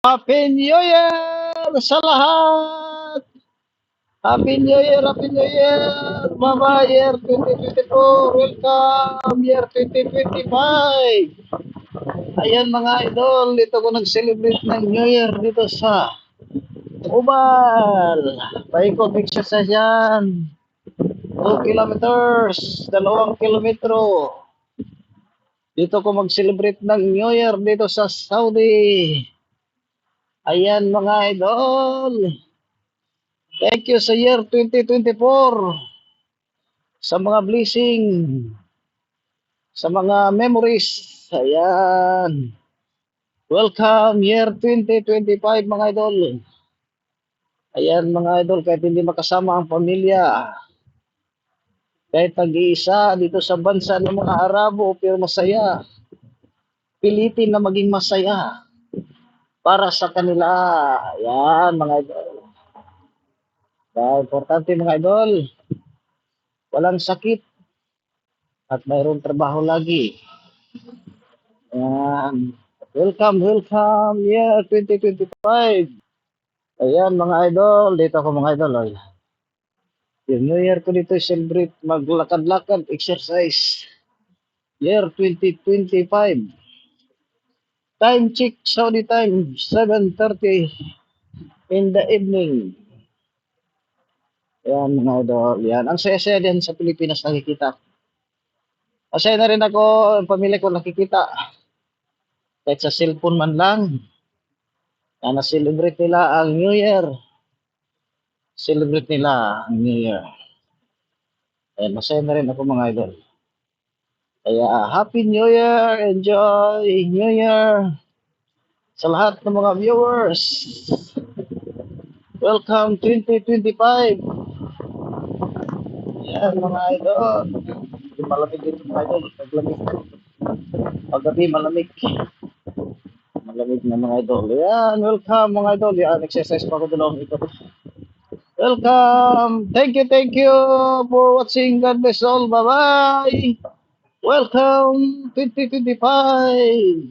Happy New Year sa lahat! Happy New Year, Happy New Year! Mama, year 2024, welcome year 2025! Ayan mga idol, dito ko nag-celebrate ng New Year dito sa Ubal. Paikot exercise yan. 2 kilometers, 2 kilometro. Dito ko mag-celebrate ng New Year dito sa Saudi. Ayan mga idol. Thank you sa year 2024 sa mga blessing, sa mga memories. Ayan. Welcome year 2025 mga idol. Ayan mga idol, kahit hindi makasama ang pamilya, kahit nag-iisa dito sa bansa ng mga Arabo, pero masaya. Pilitin na maging masaya para sa kanila. Ayan mga idol. Kaya importante mga idol, walang sakit at mayroong trabaho lagi. Ayan. Welcome, yeah, 2025. Ayan mga idol, dito ako mga idol. Ay. Yung New Year ko dito, celebrate, maglakad-lakad, exercise. Year 2025. Time check, Saudi time, 7:30 in the evening. Ayan mga idol, yan. Ang saya-saya din sa Pilipinas nakikita. Masaya na rin ako, ang pamilya ko nakikita. Kahit sa cellphone man lang, na na-celebrate nila ang New Year. Celebrate nila ang New Year. Ayan, masaya na rin ako mga idol. Kaya Happy New Year! Enjoy New Year! Sa lahat ng mga viewers. Welcome 2025! Ayan mga idol. Malamig dito mga idol. Paglamig. Paggabi malamig. Malamig na mga idol. Ayan, welcome mga idol. Ayan, exercise pa ako dalawang ikot. Welcome! Thank you for watching. God bless all. Bye-bye! Welcome 2025!